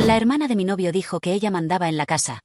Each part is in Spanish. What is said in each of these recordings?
La hermana de mi novio dijo que ella mandaba en la casa.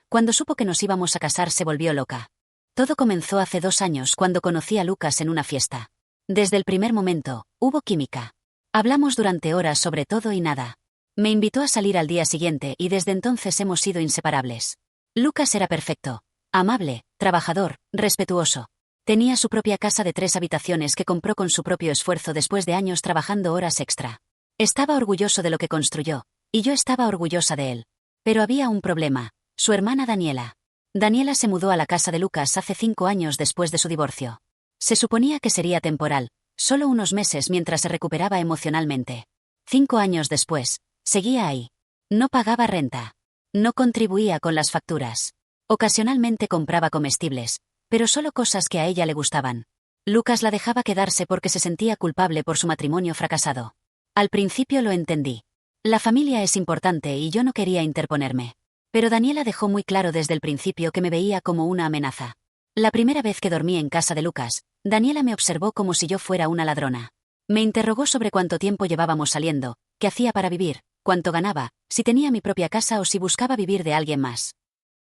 Cuando supo que nos íbamos a casar se volvió loca. Todo comenzó hace 2 años cuando conocí a Lucas en una fiesta. Desde el primer momento, hubo química. Hablamos durante horas sobre todo y nada. Me invitó a salir al día siguiente y desde entonces hemos sido inseparables. Lucas era perfecto, amable, trabajador, respetuoso. Tenía su propia casa de 3 habitaciones que compró con su propio esfuerzo después de años trabajando horas extra. Estaba orgulloso de lo que construyó, y yo estaba orgullosa de él. Pero había un problema, su hermana Daniela. Daniela se mudó a la casa de Lucas hace 5 años después de su divorcio. Se suponía que sería temporal, solo unos meses mientras se recuperaba emocionalmente. 5 años después, seguía ahí. No pagaba renta. No contribuía con las facturas. Ocasionalmente compraba comestibles, pero solo cosas que a ella le gustaban. Lucas la dejaba quedarse porque se sentía culpable por su matrimonio fracasado. Al principio lo entendí. La familia es importante y yo no quería interponerme. Pero Daniela dejó muy claro desde el principio que me veía como una amenaza. La primera vez que dormí en casa de Lucas, Daniela me observó como si yo fuera una ladrona. Me interrogó sobre cuánto tiempo llevábamos saliendo, qué hacía para vivir, cuánto ganaba, si tenía mi propia casa o si buscaba vivir de alguien más.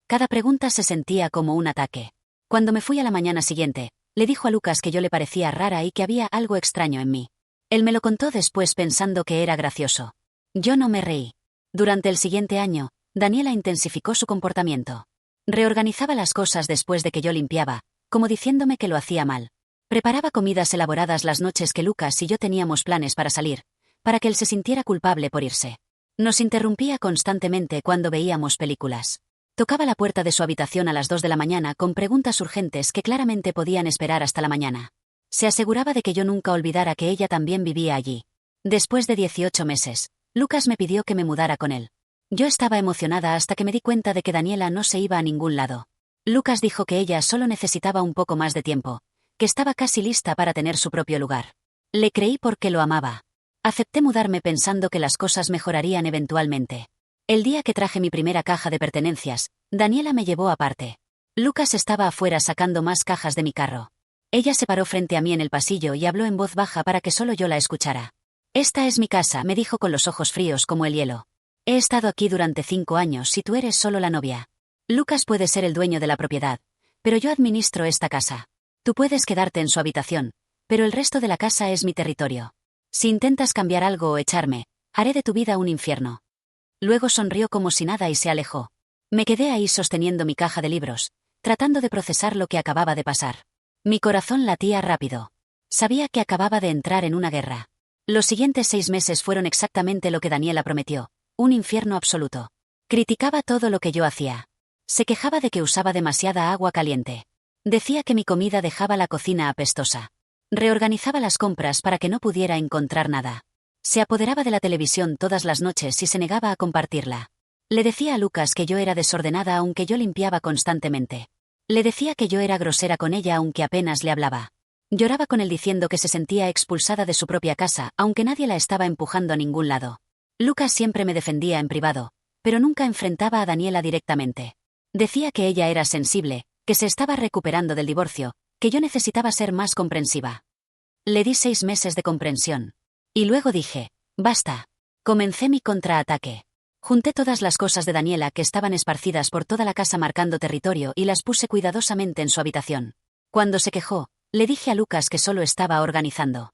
Cada pregunta se sentía como un ataque. Cuando me fui a la mañana siguiente, le dijo a Lucas que yo le parecía rara y que había algo extraño en mí. Él me lo contó después pensando que era gracioso. Yo no me reí. Durante el siguiente año, Daniela intensificó su comportamiento. Reorganizaba las cosas después de que yo limpiaba, como diciéndome que lo hacía mal. Preparaba comidas elaboradas las noches que Lucas y yo teníamos planes para salir, para que él se sintiera culpable por irse. Nos interrumpía constantemente cuando veíamos películas. Tocaba la puerta de su habitación a las 2 de la mañana con preguntas urgentes que claramente podían esperar hasta la mañana. Se aseguraba de que yo nunca olvidara que ella también vivía allí. Después de 18 meses, Lucas me pidió que me mudara con él. Yo estaba emocionada hasta que me di cuenta de que Daniela no se iba a ningún lado. Lucas dijo que ella solo necesitaba un poco más de tiempo, que estaba casi lista para tener su propio lugar. Le creí porque lo amaba. Acepté mudarme pensando que las cosas mejorarían eventualmente. El día que traje mi primera caja de pertenencias, Daniela me llevó aparte. Lucas estaba afuera sacando más cajas de mi carro. Ella se paró frente a mí en el pasillo y habló en voz baja para que solo yo la escuchara. «Esta es mi casa», me dijo con los ojos fríos como el hielo. «He estado aquí durante 5 años y tú eres solo la novia. Lucas puede ser el dueño de la propiedad, pero yo administro esta casa. Tú puedes quedarte en su habitación, pero el resto de la casa es mi territorio. Si intentas cambiar algo o echarme, haré de tu vida un infierno». Luego sonrió como si nada y se alejó. Me quedé ahí sosteniendo mi caja de libros, tratando de procesar lo que acababa de pasar. Mi corazón latía rápido. Sabía que acababa de entrar en una guerra. Los siguientes 6 meses fueron exactamente lo que Daniela prometió, un infierno absoluto. Criticaba todo lo que yo hacía. Se quejaba de que usaba demasiada agua caliente. Decía que mi comida dejaba la cocina apestosa. Reorganizaba las compras para que no pudiera encontrar nada. Se apoderaba de la televisión todas las noches y se negaba a compartirla. Le decía a Lucas que yo era desordenada aunque yo limpiaba constantemente. Le decía que yo era grosera con ella aunque apenas le hablaba. Lloraba con él diciendo que se sentía expulsada de su propia casa aunque nadie la estaba empujando a ningún lado. Lucas siempre me defendía en privado, pero nunca enfrentaba a Daniela directamente. Decía que ella era sensible, que se estaba recuperando del divorcio, que yo necesitaba ser más comprensiva. Le di 6 meses de comprensión. Y luego dije, basta. Comencé mi contraataque. Junté todas las cosas de Daniela que estaban esparcidas por toda la casa marcando territorio y las puse cuidadosamente en su habitación. Cuando se quejó, le dije a Lucas que solo estaba organizando.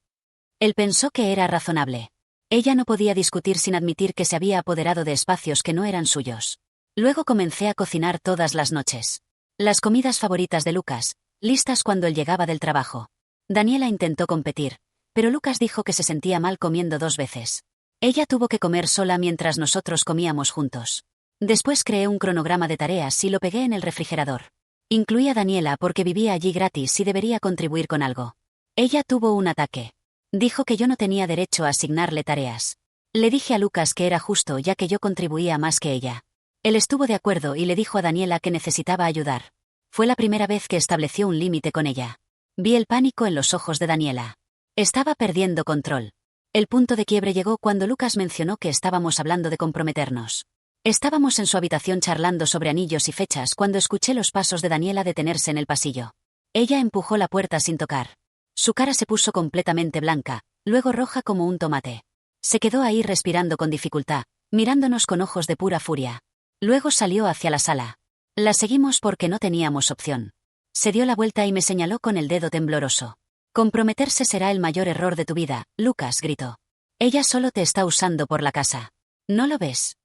Él pensó que era razonable. Ella no podía discutir sin admitir que se había apoderado de espacios que no eran suyos. Luego comencé a cocinar todas las noches. Las comidas favoritas de Lucas, listas cuando él llegaba del trabajo. Daniela intentó competir, pero Lucas dijo que se sentía mal comiendo 2 veces. Ella tuvo que comer sola mientras nosotros comíamos juntos. Después creé un cronograma de tareas y lo pegué en el refrigerador. Incluí a Daniela porque vivía allí gratis y debería contribuir con algo. Ella tuvo un ataque. Dijo que yo no tenía derecho a asignarle tareas. Le dije a Lucas que era justo ya que yo contribuía más que ella. Él estuvo de acuerdo y le dijo a Daniela que necesitaba ayudar. Fue la primera vez que estableció un límite con ella. Vi el pánico en los ojos de Daniela. Estaba perdiendo control. El punto de quiebre llegó cuando Lucas mencionó que estábamos hablando de comprometernos. Estábamos en su habitación charlando sobre anillos y fechas cuando escuché los pasos de Daniela detenerse en el pasillo. Ella empujó la puerta sin tocar. Su cara se puso completamente blanca, luego roja como un tomate. Se quedó ahí respirando con dificultad, mirándonos con ojos de pura furia. Luego salió hacia la sala. La seguimos porque no teníamos opción. Se dio la vuelta y me señaló con el dedo tembloroso. Comprometerse será el mayor error de tu vida, Lucas, gritó. Ella solo te está usando por la casa. ¿No lo ves?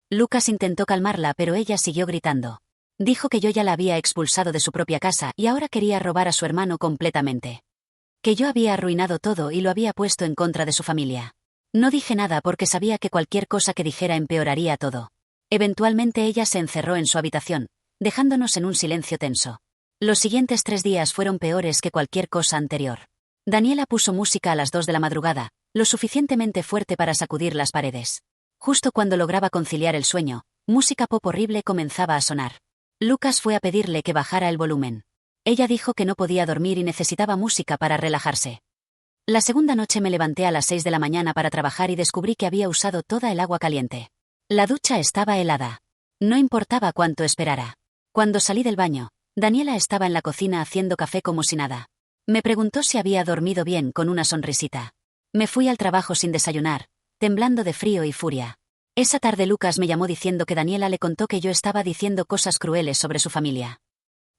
Lucas intentó calmarla, pero ella siguió gritando. Dijo que yo ya la había expulsado de su propia casa y ahora quería robar a su hermano completamente. Que yo había arruinado todo y lo había puesto en contra de su familia. No dije nada porque sabía que cualquier cosa que dijera empeoraría todo. Eventualmente ella se encerró en su habitación, dejándonos en un silencio tenso. Los siguientes 3 días fueron peores que cualquier cosa anterior. Daniela puso música a las 2 de la madrugada, lo suficientemente fuerte para sacudir las paredes. Justo cuando lograba conciliar el sueño, música pop horrible comenzaba a sonar. Lucas fue a pedirle que bajara el volumen. Ella dijo que no podía dormir y necesitaba música para relajarse. La segunda noche me levanté a las 6 de la mañana para trabajar y descubrí que había usado toda el agua caliente. La ducha estaba helada. No importaba cuánto esperara. Cuando salí del baño, Daniela estaba en la cocina haciendo café como si nada. Me preguntó si había dormido bien con una sonrisita. Me fui al trabajo sin desayunar, temblando de frío y furia. Esa tarde Lucas me llamó diciendo que Daniela le contó que yo estaba diciendo cosas crueles sobre su familia.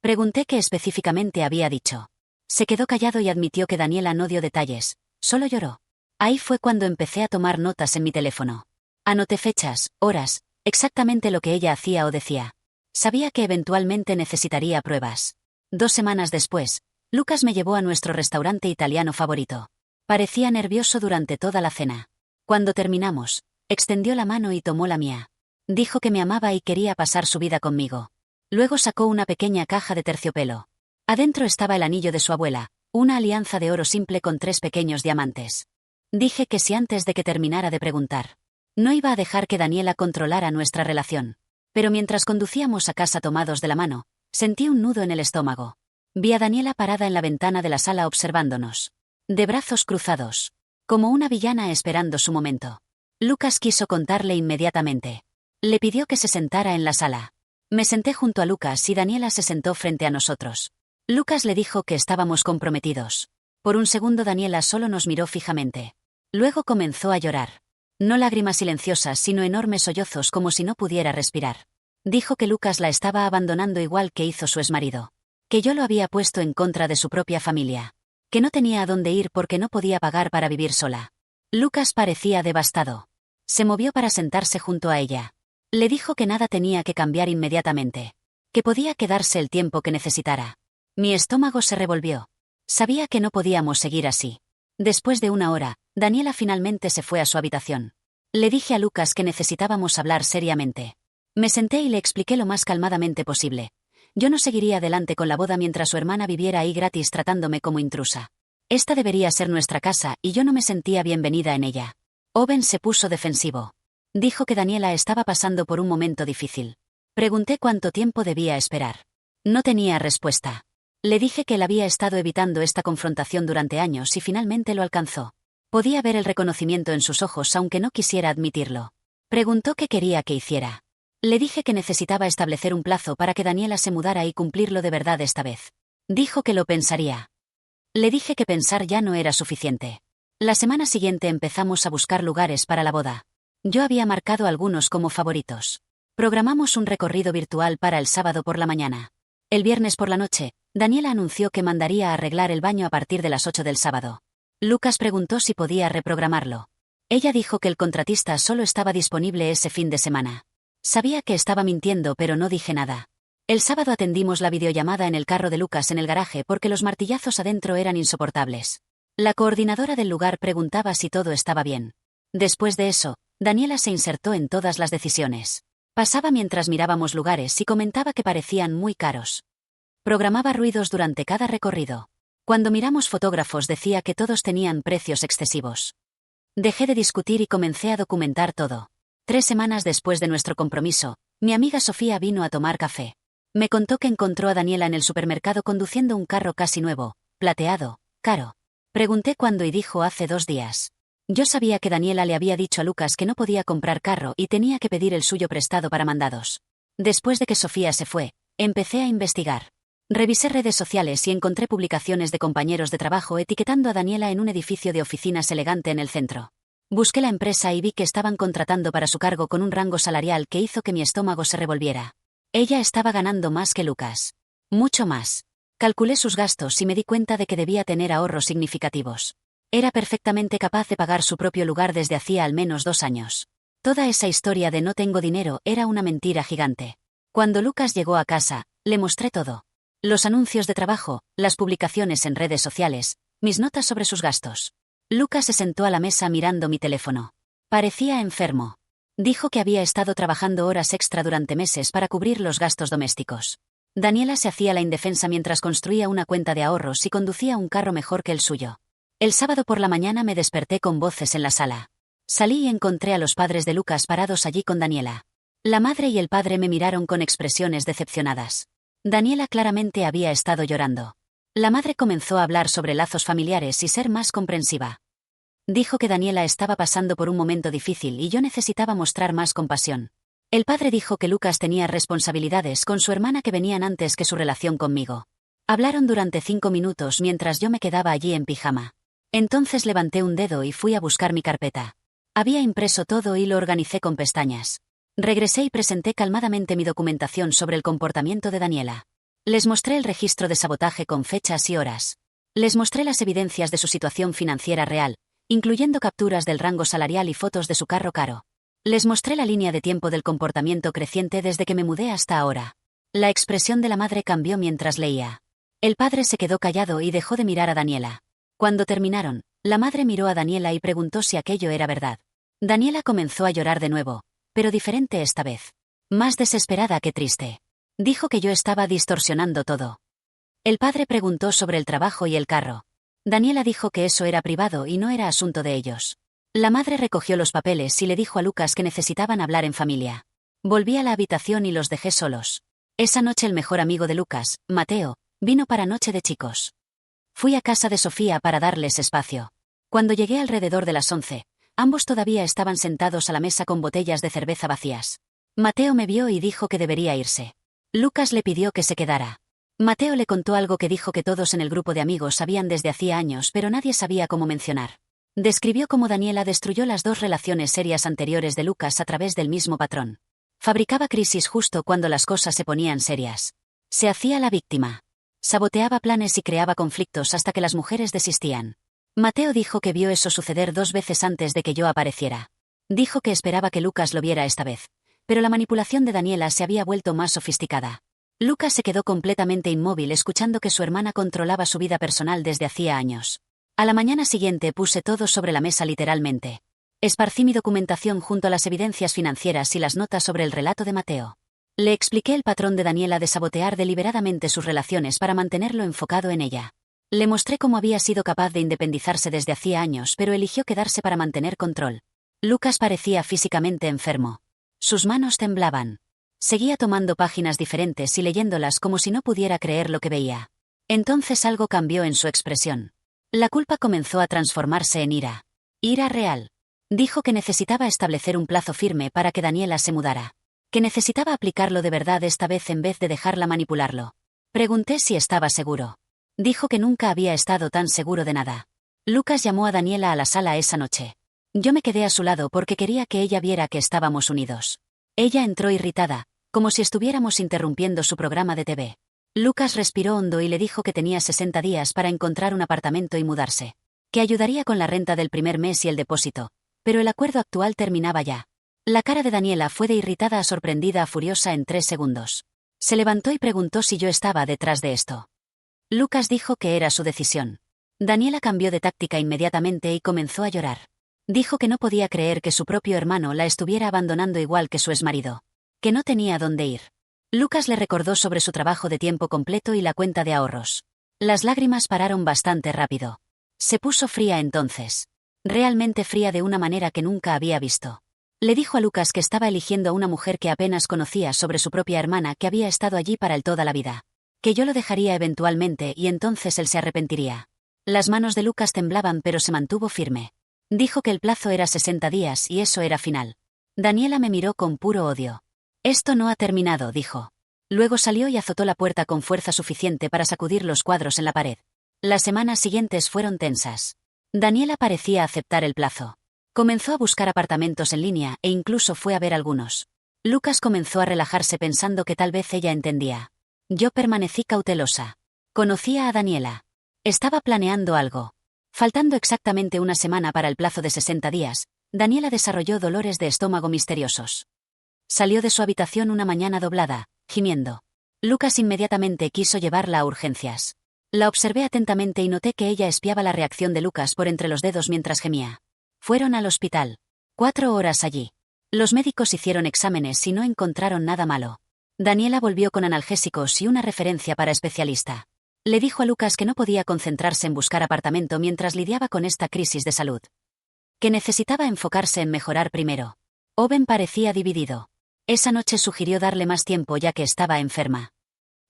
Pregunté qué específicamente había dicho. Se quedó callado y admitió que Daniela no dio detalles, solo lloró. Ahí fue cuando empecé a tomar notas en mi teléfono. Anoté fechas, horas, exactamente lo que ella hacía o decía. Sabía que eventualmente necesitaría pruebas. 2 semanas después, Lucas me llevó a nuestro restaurante italiano favorito. Parecía nervioso durante toda la cena. Cuando terminamos, extendió la mano y tomó la mía. Dijo que me amaba y quería pasar su vida conmigo. Luego sacó una pequeña caja de terciopelo. Adentro estaba el anillo de su abuela, una alianza de oro simple con 3 pequeños diamantes. Dije que si antes de que terminara de preguntar. No iba a dejar que Daniela controlara nuestra relación. Pero mientras conducíamos a casa tomados de la mano, sentí un nudo en el estómago. Vi a Daniela parada en la ventana de la sala observándonos. De brazos cruzados. Como una villana esperando su momento. Lucas quiso contarle inmediatamente. Le pidió que se sentara en la sala. Me senté junto a Lucas y Daniela se sentó frente a nosotros. Lucas le dijo que estábamos comprometidos. Por un segundo Daniela solo nos miró fijamente. Luego comenzó a llorar. No lágrimas silenciosas, sino enormes sollozos como si no pudiera respirar. Dijo que Lucas la estaba abandonando igual que hizo su exmarido. Que yo lo había puesto en contra de su propia familia. Que no tenía a dónde ir porque no podía pagar para vivir sola. Lucas parecía devastado. Se movió para sentarse junto a ella. Le dijo que nada tenía que cambiar inmediatamente. Que podía quedarse el tiempo que necesitara. Mi estómago se revolvió. Sabía que no podíamos seguir así. Después de 1 hora, Daniela finalmente se fue a su habitación. Le dije a Lucas que necesitábamos hablar seriamente. Me senté y le expliqué lo más calmadamente posible. Yo no seguiría adelante con la boda mientras su hermana viviera ahí gratis tratándome como intrusa. Esta debería ser nuestra casa y yo no me sentía bienvenida en ella. Owen se puso defensivo. Dijo que Daniela estaba pasando por un momento difícil. Pregunté cuánto tiempo debía esperar. No tenía respuesta. Le dije que él había estado evitando esta confrontación durante años y finalmente lo alcanzó. Podía ver el reconocimiento en sus ojos aunque no quisiera admitirlo. Preguntó qué quería que hiciera. Le dije que necesitaba establecer un plazo para que Daniela se mudara y cumplirlo de verdad esta vez. Dijo que lo pensaría. Le dije que pensar ya no era suficiente. La semana siguiente empezamos a buscar lugares para la boda. Yo había marcado algunos como favoritos. Programamos un recorrido virtual para el sábado por la mañana. El viernes por la noche, Daniela anunció que mandaría a arreglar el baño a partir de las 8 del sábado. Lucas preguntó si podía reprogramarlo. Ella dijo que el contratista solo estaba disponible ese fin de semana. Sabía que estaba mintiendo, pero no dije nada. El sábado atendimos la videollamada en el carro de Lucas en el garaje porque los martillazos adentro eran insoportables. La coordinadora del lugar preguntaba si todo estaba bien. Después de eso, Daniela se insertó en todas las decisiones. Pasaba mientras mirábamos lugares y comentaba que parecían muy caros. Programaba ruidos durante cada recorrido. Cuando miramos fotógrafos decía que todos tenían precios excesivos. Dejé de discutir y comencé a documentar todo. 3 semanas después de nuestro compromiso, mi amiga Sofía vino a tomar café. Me contó que encontró a Daniela en el supermercado conduciendo un carro casi nuevo, plateado, caro. Pregunté cuándo y dijo hace 2 días. Yo sabía que Daniela le había dicho a Lucas que no podía comprar carro y tenía que pedir el suyo prestado para mandados. Después de que Sofía se fue, empecé a investigar. Revisé redes sociales y encontré publicaciones de compañeros de trabajo etiquetando a Daniela en un edificio de oficinas elegante en el centro. Busqué la empresa y vi que estaban contratando para su cargo con un rango salarial que hizo que mi estómago se revolviera. Ella estaba ganando más que Lucas. Mucho más. Calculé sus gastos y me di cuenta de que debía tener ahorros significativos. Era perfectamente capaz de pagar su propio lugar desde hacía al menos 2 años. Toda esa historia de no tengo dinero era una mentira gigante. Cuando Lucas llegó a casa, le mostré todo. Los anuncios de trabajo, las publicaciones en redes sociales, mis notas sobre sus gastos. Lucas se sentó a la mesa mirando mi teléfono. Parecía enfermo. Dijo que había estado trabajando horas extra durante meses para cubrir los gastos domésticos. Daniela se hacía la indefensa mientras construía una cuenta de ahorros y conducía un carro mejor que el suyo. El sábado por la mañana me desperté con voces en la sala. Salí y encontré a los padres de Lucas parados allí con Daniela. La madre y el padre me miraron con expresiones decepcionadas. Daniela claramente había estado llorando. La madre comenzó a hablar sobre lazos familiares y ser más comprensiva. Dijo que Daniela estaba pasando por un momento difícil y yo necesitaba mostrar más compasión. El padre dijo que Lucas tenía responsabilidades con su hermana que venían antes que su relación conmigo. Hablaron durante 5 minutos mientras yo me quedaba allí en pijama. Entonces levanté un dedo y fui a buscar mi carpeta. Había impreso todo y lo organicé con pestañas. Regresé y presenté calmadamente mi documentación sobre el comportamiento de Daniela. Les mostré el registro de sabotaje con fechas y horas. Les mostré las evidencias de su situación financiera real, incluyendo capturas del rango salarial y fotos de su carro caro. Les mostré la línea de tiempo del comportamiento creciente desde que me mudé hasta ahora. La expresión de la madre cambió mientras leía. El padre se quedó callado y dejó de mirar a Daniela. Cuando terminaron, la madre miró a Daniela y preguntó si aquello era verdad. Daniela comenzó a llorar de nuevo, pero diferente esta vez. Más desesperada que triste. Dijo que yo estaba distorsionando todo. El padre preguntó sobre el trabajo y el carro. Daniela dijo que eso era privado y no era asunto de ellos. La madre recogió los papeles y le dijo a Lucas que necesitaban hablar en familia. Volví a la habitación y los dejé solos. Esa noche el mejor amigo de Lucas, Mateo, vino para noche de chicos. Fui a casa de Sofía para darles espacio. Cuando llegué alrededor de las 11, ambos todavía estaban sentados a la mesa con botellas de cerveza vacías. Mateo me vio y dijo que debería irse. Lucas le pidió que se quedara. Mateo le contó algo que dijo que todos en el grupo de amigos sabían desde hacía años pero nadie sabía cómo mencionar. Describió cómo Daniela destruyó las 2 relaciones serias anteriores de Lucas a través del mismo patrón. Fabricaba crisis justo cuando las cosas se ponían serias. Se hacía la víctima. Saboteaba planes y creaba conflictos hasta que las mujeres desistían. Mateo dijo que vio eso suceder 2 veces antes de que yo apareciera. Dijo que esperaba que Lucas lo viera esta vez. Pero la manipulación de Daniela se había vuelto más sofisticada. Lucas se quedó completamente inmóvil escuchando que su hermana controlaba su vida personal desde hacía años. A la mañana siguiente puse todo sobre la mesa literalmente. Esparcí mi documentación junto a las evidencias financieras y las notas sobre el relato de Mateo. Le expliqué el patrón de Daniela de sabotear deliberadamente sus relaciones para mantenerlo enfocado en ella. Le mostré cómo había sido capaz de independizarse desde hacía años pero eligió quedarse para mantener control. Lucas parecía físicamente enfermo. Sus manos temblaban. Seguía tomando páginas diferentes y leyéndolas como si no pudiera creer lo que veía. Entonces algo cambió en su expresión. La culpa comenzó a transformarse en ira. Ira real. Dijo que necesitaba establecer un plazo firme para que Daniela se mudara. Que necesitaba aplicarlo de verdad esta vez en vez de dejarla manipularlo. Pregunté si estaba seguro. Dijo que nunca había estado tan seguro de nada. Lucas llamó a Daniela a la sala esa noche. Yo me quedé a su lado porque quería que ella viera que estábamos unidos. Ella entró irritada, como si estuviéramos interrumpiendo su programa de TV. Lucas respiró hondo y le dijo que tenía 60 días para encontrar un apartamento y mudarse. Que ayudaría con la renta del primer mes y el depósito. Pero el acuerdo actual terminaba ya. La cara de Daniela fue de irritada a sorprendida a furiosa en 3 segundos. Se levantó y preguntó si yo estaba detrás de esto. Lucas dijo que era su decisión. Daniela cambió de táctica inmediatamente y comenzó a llorar. Dijo que no podía creer que su propio hermano la estuviera abandonando igual que su exmarido. Que no tenía dónde ir. Lucas le recordó sobre su trabajo de tiempo completo y la cuenta de ahorros. Las lágrimas pararon bastante rápido. Se puso fría entonces. Realmente fría de una manera que nunca había visto. Le dijo a Lucas que estaba eligiendo a una mujer que apenas conocía sobre su propia hermana que había estado allí para él toda la vida. Que yo lo dejaría eventualmente y entonces él se arrepentiría. Las manos de Lucas temblaban pero se mantuvo firme. Dijo que el plazo era 60 días y eso era final. Daniela me miró con puro odio. Esto no ha terminado, dijo. Luego salió y azotó la puerta con fuerza suficiente para sacudir los cuadros en la pared. Las semanas siguientes fueron tensas. Daniela parecía aceptar el plazo. Comenzó a buscar apartamentos en línea e incluso fue a ver algunos. Lucas comenzó a relajarse pensando que tal vez ella entendía. Yo permanecí cautelosa. Conocía a Daniela. Estaba planeando algo. Faltando exactamente una semana para el plazo de 60 días, Daniela desarrolló dolores de estómago misteriosos. Salió de su habitación una mañana doblada, gimiendo. Lucas inmediatamente quiso llevarla a urgencias. La observé atentamente y noté que ella espiaba la reacción de Lucas por entre los dedos mientras gemía. Fueron al hospital. 4 horas allí. Los médicos hicieron exámenes y no encontraron nada malo. Daniela volvió con analgésicos y una referencia para especialista. Le dijo a Lucas que no podía concentrarse en buscar apartamento mientras lidiaba con esta crisis de salud. Que necesitaba enfocarse en mejorar primero. Owen parecía dividido. Esa noche sugirió darle más tiempo ya que estaba enferma.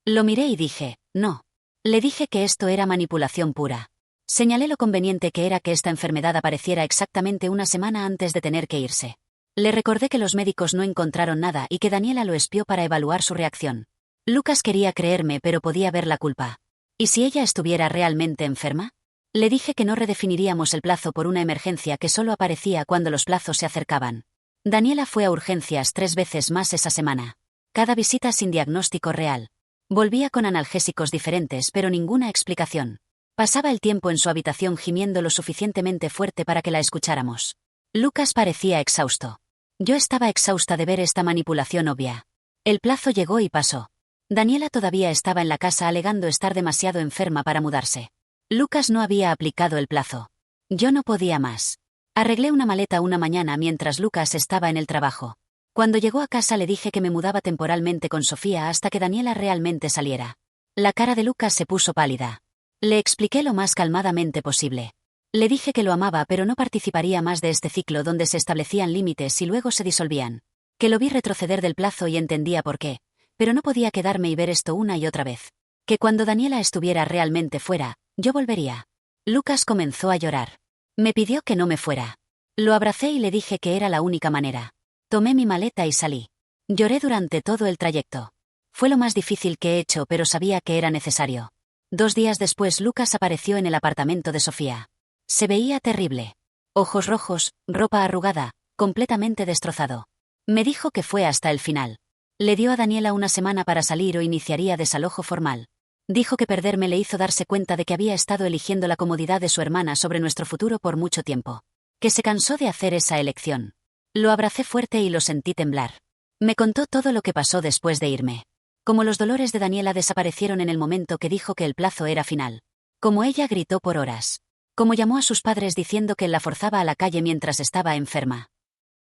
Lo miré y dije, no. Le dije que esto era manipulación pura. Señalé lo conveniente que era que esta enfermedad apareciera exactamente una semana antes de tener que irse. Le recordé que los médicos no encontraron nada y que Daniela lo espió para evaluar su reacción. Lucas quería creerme pero podía ver la culpa. ¿Y si ella estuviera realmente enferma? Le dije que no redefiniríamos el plazo por una emergencia que solo aparecía cuando los plazos se acercaban. Daniela fue a urgencias 3 veces más esa semana. Cada visita sin diagnóstico real. Volvía con analgésicos diferentes pero ninguna explicación. Pasaba el tiempo en su habitación gimiendo lo suficientemente fuerte para que la escucháramos. Lucas parecía exhausto. Yo estaba exhausta de ver esta manipulación obvia. El plazo llegó y pasó. Daniela todavía estaba en la casa alegando estar demasiado enferma para mudarse. Lucas no había aplicado el plazo. Yo no podía más. Arreglé una maleta una mañana mientras Lucas estaba en el trabajo. Cuando llegó a casa le dije que me mudaba temporalmente con Sofía hasta que Daniela realmente saliera. La cara de Lucas se puso pálida. Le expliqué lo más calmadamente posible. Le dije que lo amaba pero no participaría más de este ciclo donde se establecían límites y luego se disolvían. Que lo vi retroceder del plazo y entendía por qué, pero no podía quedarme y ver esto una y otra vez. Que cuando Daniela estuviera realmente fuera, yo volvería. Lucas comenzó a llorar. Me pidió que no me fuera. Lo abracé y le dije que era la única manera. Tomé mi maleta y salí. Lloré durante todo el trayecto. Fue lo más difícil que he hecho pero sabía que era necesario. 2 días después Lucas apareció en el apartamento de Sofía. Se veía terrible. Ojos rojos, ropa arrugada, completamente destrozado. Me dijo que fue hasta el final. Le dio a Daniela una semana para salir o iniciaría desalojo formal. Dijo que perderme le hizo darse cuenta de que había estado eligiendo la comodidad de su hermana sobre nuestro futuro por mucho tiempo. Que se cansó de hacer esa elección. Lo abracé fuerte y lo sentí temblar. Me contó todo lo que pasó después de irme. Como los dolores de Daniela desaparecieron en el momento que dijo que el plazo era final. Como ella gritó por horas. Como llamó a sus padres diciendo que él la forzaba a la calle mientras estaba enferma.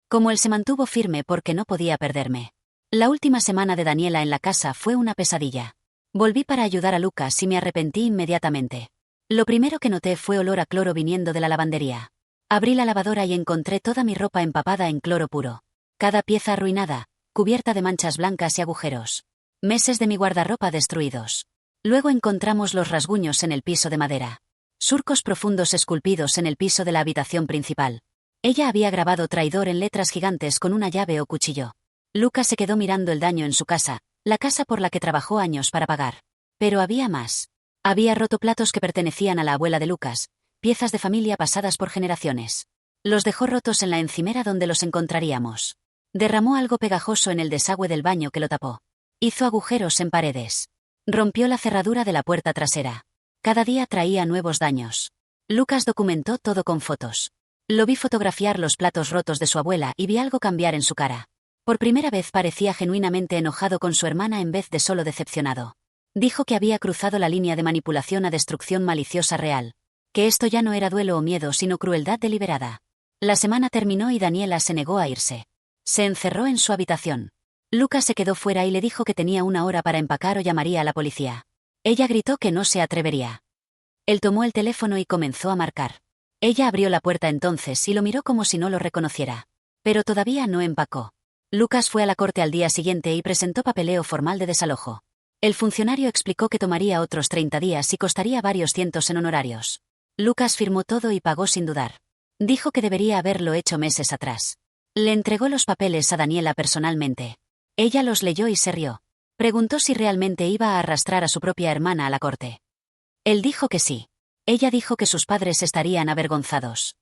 Como él se mantuvo firme porque no podía perderme. La última semana de Daniela en la casa fue una pesadilla. Volví para ayudar a Lucas y me arrepentí inmediatamente. Lo primero que noté fue olor a cloro viniendo de la lavandería. Abrí la lavadora y encontré toda mi ropa empapada en cloro puro. Cada pieza arruinada, cubierta de manchas blancas y agujeros. Meses de mi guardarropa destruidos. Luego encontramos los rasguños en el piso de madera. Surcos profundos esculpidos en el piso de la habitación principal. Ella había grabado traidor en letras gigantes con una llave o cuchillo. Lucas se quedó mirando el daño en su casa, la casa por la que trabajó años para pagar. Pero había más. Había roto platos que pertenecían a la abuela de Lucas, piezas de familia pasadas por generaciones. Los dejó rotos en la encimera donde los encontraríamos. Derramó algo pegajoso en el desagüe del baño que lo tapó. Hizo agujeros en paredes. Rompió la cerradura de la puerta trasera. Cada día traía nuevos daños. Lucas documentó todo con fotos. Lo vi fotografiar los platos rotos de su abuela y vi algo cambiar en su cara. Por primera vez parecía genuinamente enojado con su hermana en vez de solo decepcionado. Dijo que había cruzado la línea de manipulación a destrucción maliciosa real. Que esto ya no era duelo o miedo sino crueldad deliberada. La semana terminó y Daniela se negó a irse. Se encerró en su habitación. Lucas se quedó fuera y le dijo que tenía 1 hora para empacar o llamaría a la policía. Ella gritó que no se atrevería. Él tomó el teléfono y comenzó a marcar. Ella abrió la puerta entonces y lo miró como si no lo reconociera. Pero todavía no empacó. Lucas fue a la corte al día siguiente y presentó papeleo formal de desalojo. El funcionario explicó que tomaría otros 30 días y costaría varios cientos en honorarios. Lucas firmó todo y pagó sin dudar. Dijo que debería haberlo hecho meses atrás. Le entregó los papeles a Daniela personalmente. Ella los leyó y se rió. Preguntó si realmente iba a arrastrar a su propia hermana a la corte. Él dijo que sí. Ella dijo que sus padres estarían avergonzados.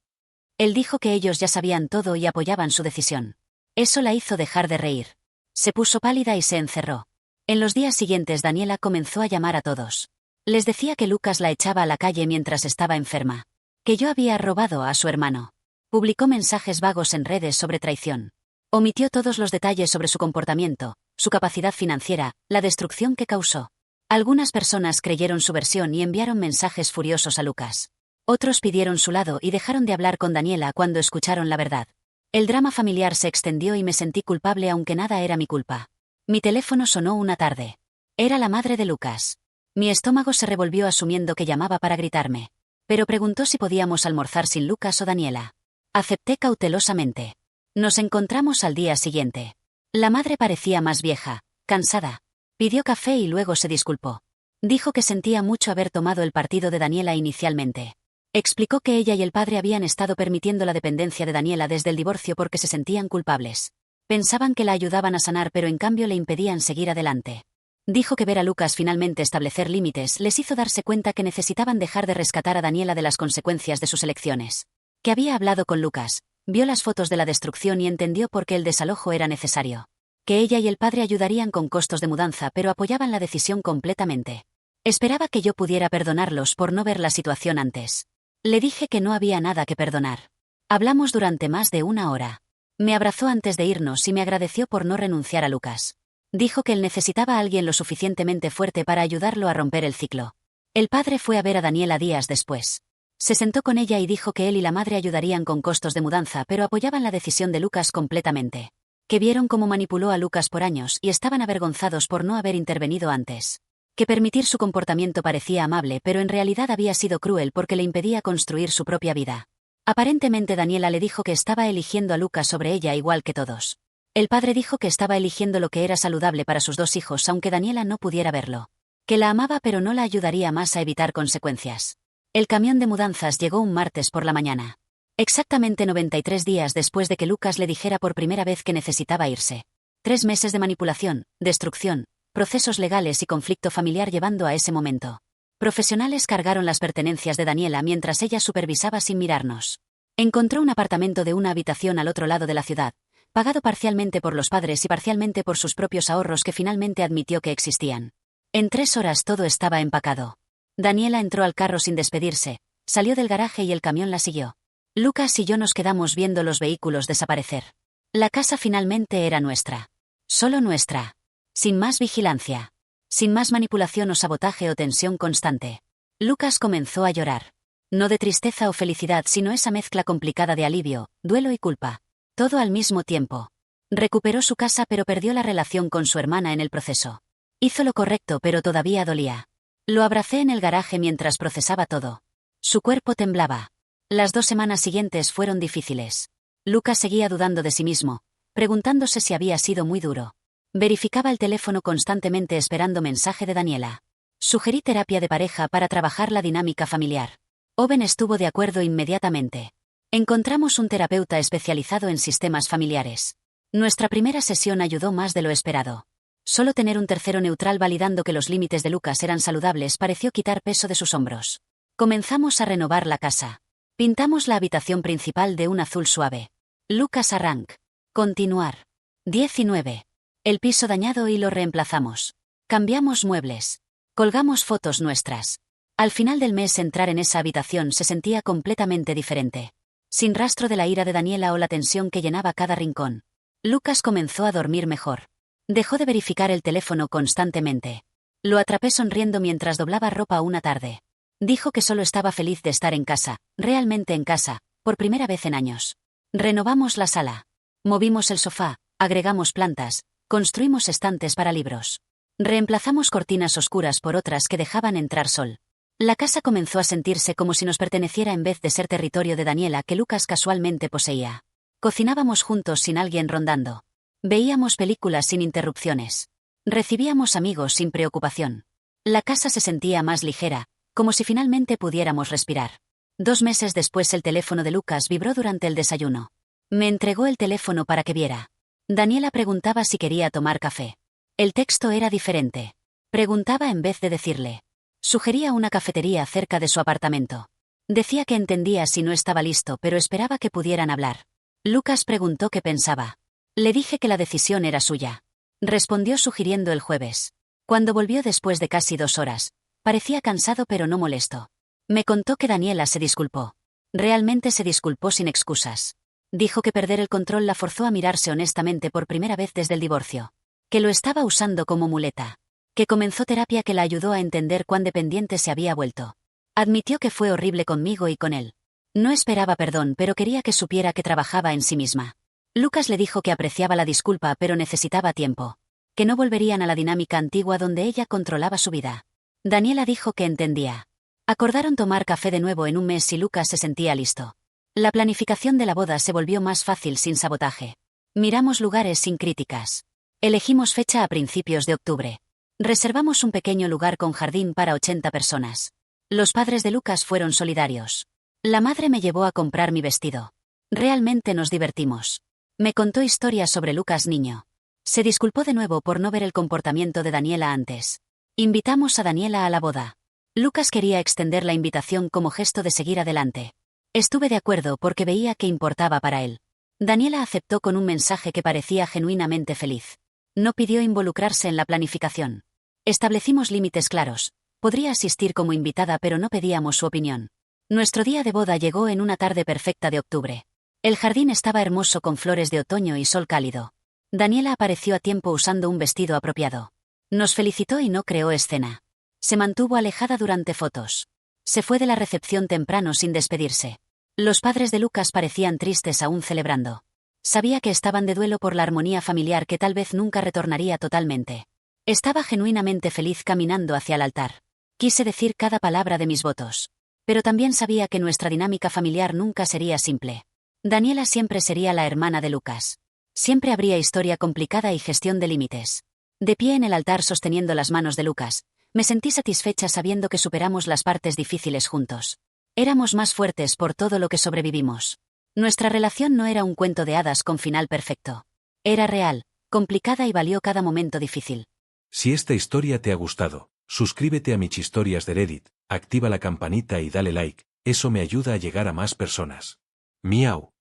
Él dijo que ellos ya sabían todo y apoyaban su decisión. Eso la hizo dejar de reír. Se puso pálida y se encerró. En los días siguientes Daniela comenzó a llamar a todos. Les decía que Lucas la echaba a la calle mientras estaba enferma. Que yo había robado a su hermano. Publicó mensajes vagos en redes sobre traición. Omitió todos los detalles sobre su comportamiento, su capacidad financiera, la destrucción que causó. Algunas personas creyeron su versión y enviaron mensajes furiosos a Lucas. Otros pidieron su lado y dejaron de hablar con Daniela cuando escucharon la verdad. El drama familiar se extendió y me sentí culpable aunque nada era mi culpa. Mi teléfono sonó una tarde. Era la madre de Lucas. Mi estómago se revolvió asumiendo que llamaba para gritarme. Pero preguntó si podíamos almorzar sin Lucas o Daniela. Acepté cautelosamente. Nos encontramos al día siguiente. La madre parecía más vieja, cansada. Pidió café y luego se disculpó. Dijo que sentía mucho haber tomado el partido de Daniela inicialmente. Explicó que ella y el padre habían estado permitiendo la dependencia de Daniela desde el divorcio porque se sentían culpables. Pensaban que la ayudaban a sanar pero en cambio le impedían seguir adelante. Dijo que ver a Lucas finalmente establecer límites les hizo darse cuenta que necesitaban dejar de rescatar a Daniela de las consecuencias de sus elecciones. Que había hablado con Lucas, vio las fotos de la destrucción y entendió por qué el desalojo era necesario. Que ella y el padre ayudarían con costos de mudanza pero apoyaban la decisión completamente. Esperaba que yo pudiera perdonarlos por no ver la situación antes. Le dije que no había nada que perdonar. Hablamos durante más de una hora. Me abrazó antes de irnos y me agradeció por no renunciar a Lucas. Dijo que él necesitaba a alguien lo suficientemente fuerte para ayudarlo a romper el ciclo. El padre fue a ver a Daniela días después. Se sentó con ella y dijo que él y la madre ayudarían con costos de mudanza pero apoyaban la decisión de Lucas completamente. Que vieron cómo manipuló a Lucas por años y estaban avergonzados por no haber intervenido antes. Que permitir su comportamiento parecía amable pero en realidad había sido cruel porque le impedía construir su propia vida. Aparentemente Daniela le dijo que estaba eligiendo a Lucas sobre ella igual que todos. El padre dijo que estaba eligiendo lo que era saludable para sus dos hijos aunque Daniela no pudiera verlo. Que la amaba pero no la ayudaría más a evitar consecuencias. El camión de mudanzas llegó un martes por la mañana. Exactamente 93 días después de que Lucas le dijera por primera vez que necesitaba irse. 3 meses de manipulación, destrucción, procesos legales y conflicto familiar llevando a ese momento. Profesionales cargaron las pertenencias de Daniela mientras ella supervisaba sin mirarnos. Encontró un apartamento de una habitación al otro lado de la ciudad, pagado parcialmente por los padres y parcialmente por sus propios ahorros que finalmente admitió que existían. En 3 horas todo estaba empacado. Daniela entró al carro sin despedirse, salió del garaje y el camión la siguió. Lucas y yo nos quedamos viendo los vehículos desaparecer. La casa finalmente era nuestra. Solo nuestra. Sin más vigilancia. Sin más manipulación o sabotaje o tensión constante. Lucas comenzó a llorar. No de tristeza o felicidad, sino esa mezcla complicada de alivio, duelo y culpa. Todo al mismo tiempo. Recuperó su casa pero perdió la relación con su hermana en el proceso. Hizo lo correcto pero todavía dolía. Lo abracé en el garaje mientras procesaba todo. Su cuerpo temblaba. Las 2 semanas siguientes fueron difíciles. Lucas seguía dudando de sí mismo, preguntándose si había sido muy duro. Verificaba el teléfono constantemente esperando mensaje de Daniela. Sugerí terapia de pareja para trabajar la dinámica familiar. Owen estuvo de acuerdo inmediatamente. Encontramos un terapeuta especializado en sistemas familiares. Nuestra primera sesión ayudó más de lo esperado. Solo tener un tercero neutral validando que los límites de Lucas eran saludables pareció quitar peso de sus hombros. Comenzamos a renovar la casa. Pintamos la habitación principal de un azul suave. Lucas arranc. Continuar. 19. El piso dañado y lo reemplazamos. Cambiamos muebles. Colgamos fotos nuestras. Al final del mes entrar en esa habitación se sentía completamente diferente. Sin rastro de la ira de Daniela o la tensión que llenaba cada rincón. Lucas comenzó a dormir mejor. Dejó de verificar el teléfono constantemente. Lo atrapé sonriendo mientras doblaba ropa una tarde. Dijo que solo estaba feliz de estar en casa, realmente en casa, por primera vez en años. Renovamos la sala. Movimos el sofá, agregamos plantas, construimos estantes para libros. Reemplazamos cortinas oscuras por otras que dejaban entrar sol. La casa comenzó a sentirse como si nos perteneciera en vez de ser territorio de Daniela que Lucas casualmente poseía. Cocinábamos juntos sin alguien rondando. Veíamos películas sin interrupciones. Recibíamos amigos sin preocupación. La casa se sentía más ligera, como si finalmente pudiéramos respirar. 2 meses después el teléfono de Lucas vibró durante el desayuno. Me entregó el teléfono para que viera. Daniela preguntaba si quería tomar café. El texto era diferente. Preguntaba en vez de decirle. Sugería una cafetería cerca de su apartamento. Decía que entendía si no estaba listo, pero esperaba que pudieran hablar. Lucas preguntó qué pensaba. Le dije que la decisión era suya. Respondió sugiriendo el jueves. Cuando volvió después de casi 2 horas, parecía cansado pero no molesto. Me contó que Daniela se disculpó. Realmente se disculpó sin excusas. Dijo que perder el control la forzó a mirarse honestamente por primera vez desde el divorcio. Que lo estaba usando como muleta. Que comenzó terapia que la ayudó a entender cuán dependiente se había vuelto. Admitió que fue horrible conmigo y con él. No esperaba perdón, pero quería que supiera que trabajaba en sí misma. Lucas le dijo que apreciaba la disculpa pero necesitaba tiempo. Que no volverían a la dinámica antigua donde ella controlaba su vida. Daniela dijo que entendía. Acordaron tomar café de nuevo en un mes si Lucas se sentía listo. La planificación de la boda se volvió más fácil sin sabotaje. Miramos lugares sin críticas. Elegimos fecha a principios de octubre. Reservamos un pequeño lugar con jardín para 80 personas. Los padres de Lucas fueron solidarios. La madre me llevó a comprar mi vestido. Realmente nos divertimos. Me contó historias sobre Lucas niño. Se disculpó de nuevo por no ver el comportamiento de Daniela antes. Invitamos a Daniela a la boda. Lucas quería extender la invitación como gesto de seguir adelante. Estuve de acuerdo porque veía que importaba para él. Daniela aceptó con un mensaje que parecía genuinamente feliz. No pidió involucrarse en la planificación. Establecimos límites claros. Podría asistir como invitada pero no pedíamos su opinión. Nuestro día de boda llegó en una tarde perfecta de octubre. El jardín estaba hermoso con flores de otoño y sol cálido. Daniela apareció a tiempo usando un vestido apropiado. Nos felicitó y no creó escena. Se mantuvo alejada durante fotos. Se fue de la recepción temprano sin despedirse. Los padres de Lucas parecían tristes aún celebrando. Sabía que estaban de duelo por la armonía familiar que tal vez nunca retornaría totalmente. Estaba genuinamente feliz caminando hacia el altar. Quise decir cada palabra de mis votos. Pero también sabía que nuestra dinámica familiar nunca sería simple. Daniela siempre sería la hermana de Lucas. Siempre habría historia complicada y gestión de límites. De pie en el altar sosteniendo las manos de Lucas, me sentí satisfecha sabiendo que superamos las partes difíciles juntos. Éramos más fuertes por todo lo que sobrevivimos. Nuestra relación no era un cuento de hadas con final perfecto. Era real, complicada y valió cada momento difícil. Si esta historia te ha gustado, suscríbete a mis historias de Reddit, activa la campanita y dale like, eso me ayuda a llegar a más personas. Miau.